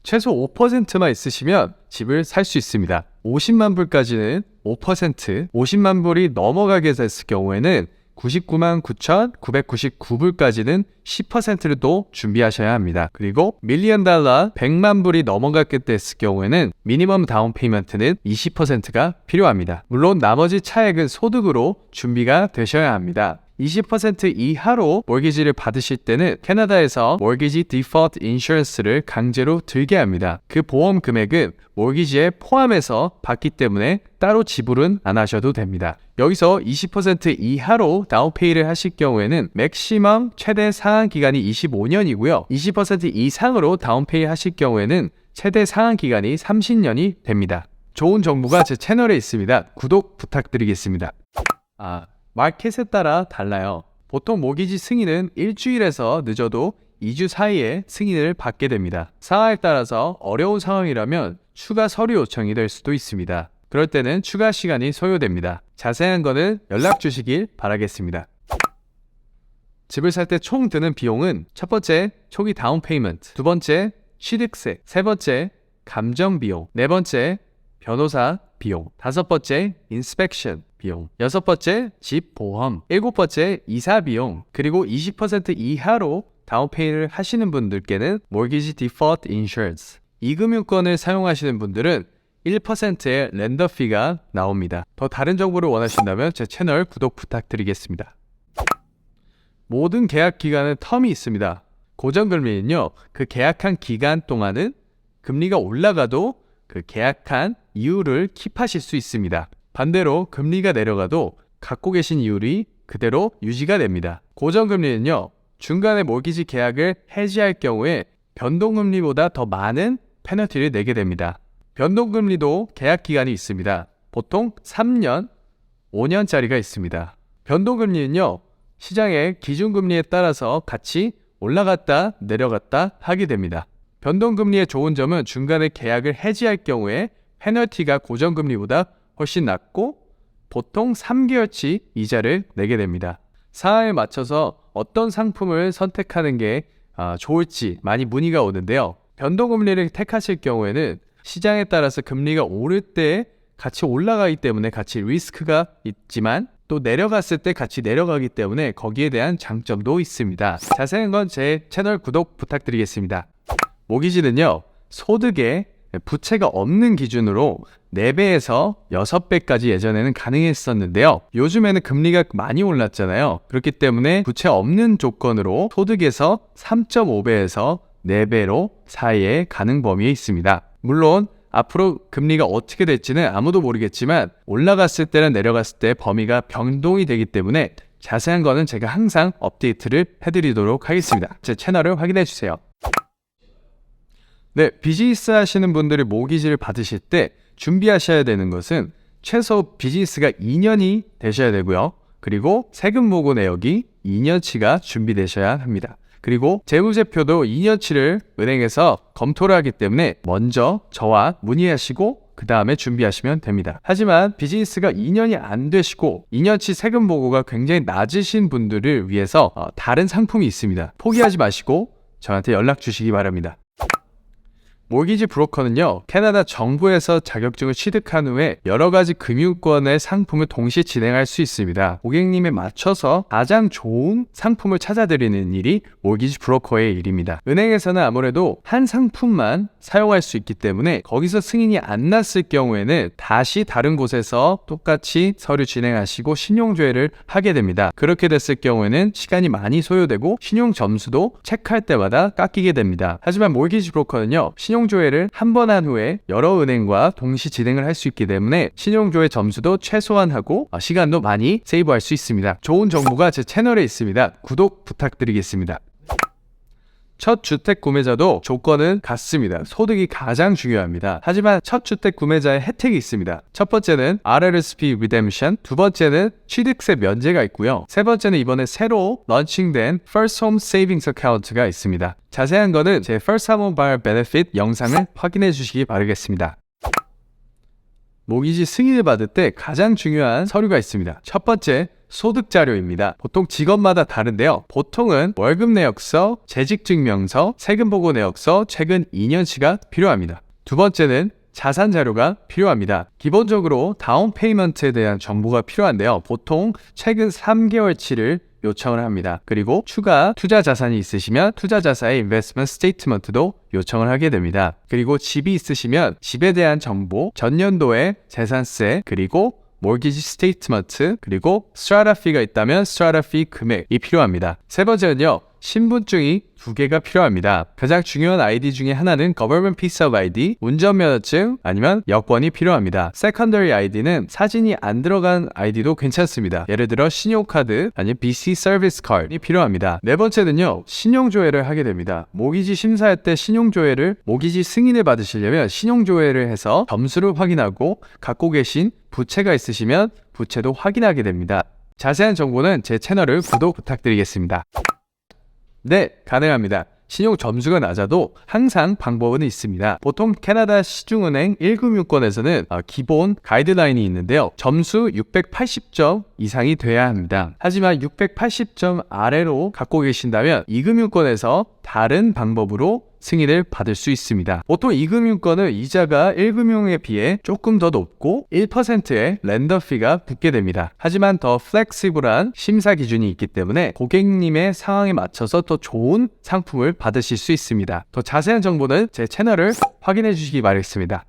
최소 5%만 있으시면 집을 살 수 있습니다. 50만 불까지는 5%, 50만 불이 넘어가게 됐을 경우에는 99만 9,999불까지는 10%를 또 준비하셔야 합니다. 그리고 밀리언 달러 100만 불이 넘어가게 됐을 경우에는 미니멈 다운 페이먼트는 20%가 필요합니다. 물론 나머지 차액은 소득으로 준비가 되셔야 합니다. 20% 이하로 모기지를 받으실 때는 캐나다에서 모기지 디폴트 인슈런스를 강제로 들게 합니다. 그 보험 금액은 모기지에 포함해서 받기 때문에 따로 지불은 안 하셔도 됩니다. 여기서 20% 이하로 다운페이를 하실 경우에는 맥시멈 최대 상한 기간이 25년이고요. 20% 이상으로 다운페이 하실 경우에는 최대 상한 기간이 30년이 됩니다. 좋은 정보가 제 채널에 있습니다. 구독 부탁드리겠습니다. 마켓에 따라 달라요. 보통 모기지 승인은 일주일에서 늦어도 2주 사이에 승인을 받게 됩니다. 상황에 따라서 어려운 상황이라면 추가 서류 요청이 될 수도 있습니다. 그럴 때는 추가 시간이 소요됩니다. 자세한 거는 연락 주시길 바라겠습니다. 집을 살 때 총 드는 비용은 첫 번째, 초기 다운 페이먼트, 두 번째, 취득세, 세 번째, 감정 비용, 네 번째, 변호사 비용, 다섯 번째, 인스펙션 비용, 여섯 번째, 집 보험, 일곱 번째, 이사 비용, 그리고 20% 이하로 다운페이를 하시는 분들께는 Mortgage Default Insurance, 이금융권을 사용하시는 분들은 1%의 렌더피가 나옵니다. 더 다른 정보를 원하신다면 제 채널 구독 부탁드리겠습니다. 모든 계약 기간은 텀이 있습니다. 고정금리는요, 그 계약한 기간 동안은 금리가 올라가도 그 계약한 이율을 킵하실 수 있습니다. 반대로 금리가 내려가도 갖고 계신 이율이 그대로 유지가 됩니다. 고정금리는요, 중간에 모기지 계약을 해지할 경우에 변동금리보다 더 많은 페널티를 내게 됩니다. 변동금리도 계약 기간이 있습니다. 보통 3년, 5년짜리가 있습니다. 변동금리는요, 시장의 기준금리에 따라서 같이 올라갔다 내려갔다 하게 됩니다. 변동금리의 좋은 점은 중간에 계약을 해지할 경우에 페널티가 고정금리보다 훨씬 낮고 보통 3개월치 이자를 내게 됩니다. 상황에 맞춰서 어떤 상품을 선택하는 게 좋을지 많이 문의가 오는데요. 변동금리를 택하실 경우에는 시장에 따라서 금리가 오를 때 같이 올라가기 때문에 같이 리스크가 있지만 또 내려갔을 때 같이 내려가기 때문에 거기에 대한 장점도 있습니다. 자세한 건 제 채널 구독 부탁드리겠습니다. 모기지는요, 소득에 부채가 없는 기준으로 4배에서 6배까지 예전에는 가능했었는데요. 요즘에는 금리가 많이 올랐잖아요. 그렇기 때문에 부채 없는 조건으로 소득에서 3.5배에서 4배로 사이에 가능 범위에 있습니다. 물론 앞으로 금리가 어떻게 될지는 아무도 모르겠지만 올라갔을 때랑 내려갔을 때 범위가 변동이 되기 때문에 자세한 거는 제가 항상 업데이트를 해드리도록 하겠습니다. 제 채널을 확인해 주세요. 네, 비즈니스 하시는 분들이 모기지를 받으실 때 준비하셔야 되는 것은 최소 비즈니스가 2년이 되셔야 되고요. 그리고 세금 모고 내역이 2년치가 준비되셔야 합니다. 그리고 재무제표도 2년치를 은행에서 검토를 하기 때문에 먼저 저와 문의하시고 그 다음에 준비하시면 됩니다. 하지만 비즈니스가 2년이 안 되시고 2년치 세금 보고가 굉장히 낮으신 분들을 위해서 다른 상품이 있습니다. 포기하지 마시고 저한테 연락 주시기 바랍니다. 모기지 브로커는요, 캐나다 정부에서 자격증을 취득한 후에 여러 가지 금융권의 상품을 동시에 진행할 수 있습니다. 고객님에 맞춰서 가장 좋은 상품을 찾아드리는 일이 모기지 브로커의 일입니다. 은행에서는 아무래도 한 상품만 사용할 수 있기 때문에 거기서 승인이 안 났을 경우에는 다시 다른 곳에서 똑같이 서류 진행하시고 신용조회를 하게 됩니다. 그렇게 됐을 경우에는 시간이 많이 소요되고 신용 점수도 체크할 때마다 깎이게 됩니다. 하지만 모기지 브로커는요, 신용조회를 한 번 한 후에 여러 은행과 동시 진행을 할 수 있기 때문에 신용조회 점수도 최소화하고 시간도 많이 세이브할 수 있습니다. 좋은 정보가 제 채널에 있습니다. 구독 부탁드리겠습니다. 첫 주택 구매자도 조건은 같습니다. 소득이 가장 중요합니다. 하지만 첫 주택 구매자의 혜택이 있습니다. 첫 번째는 RRSP 리뎀션, 두 번째는 취득세 면제가 있고요. 세 번째는 이번에 새로 런칭된 First Home Savings Account가 있습니다. 자세한 거는 제 First Home Buyer Benefit 영상을 확인해 주시기 바라겠습니다. 모기지 승인을 받을 때 가장 중요한 서류가 있습니다. 첫 번째, 소득 자료입니다. 보통 직업마다 다른데요. 보통은 월급 내역서, 재직증명서, 세금보고 내역서 최근 2년치가 필요합니다. 두 번째는 자산 자료가 필요합니다. 기본적으로 다운 페이먼트에 대한 정보가 필요한데요. 보통 최근 3개월치를 요청을 합니다. 그리고 추가 투자 자산이 있으시면 투자 자산의 인베스트먼트 스테이트먼트도 요청을 하게 됩니다. 그리고 집이 있으시면 집에 대한 정보, 전년도의 재산세, 그리고 mortgage statement, 그리고 스트라타 피가 있다면 스트라타 피 금액이 필요합니다. 세 번째는요, 신분증이 2개가 필요합니다. 가장 중요한 아이디 중에 하나는 government piece of ID, 운전면허증 아니면 여권이 필요합니다. secondary ID는 사진이 안 들어간 아이디도 괜찮습니다. 예를 들어 신용카드 아니면 BC 서비스 카드이 필요합니다. 네 번째는요, 신용조회를 하게 됩니다. 모기지 심사할 때 모기지 승인을 받으시려면 신용조회를 해서 점수를 확인하고 갖고 계신 부채가 있으시면 부채도 확인하게 됩니다. 자세한 정보는 제 채널을 구독 부탁드리겠습니다. 네, 가능합니다. 신용 점수가 낮아도 항상 방법은 있습니다. 보통 캐나다 시중은행 1금융권에서는 기본 가이드라인이 있는데요. 점수 680점 이상이 돼야 합니다. 하지만 680점 아래로 갖고 계신다면 2금융권에서 다른 방법으로 승인을 받을 수 있습니다. 보통 2금융권은 이자가 1금융에 비해 조금 더 높고 1%의 랜덤 피가 붙게 됩니다. 하지만 더 플렉시블한 심사 기준이 있기 때문에 고객님의 상황에 맞춰서 더 좋은 상품을 받으실 수 있습니다. 더 자세한 정보는 제 채널을 확인해 주시기 바라겠습니다.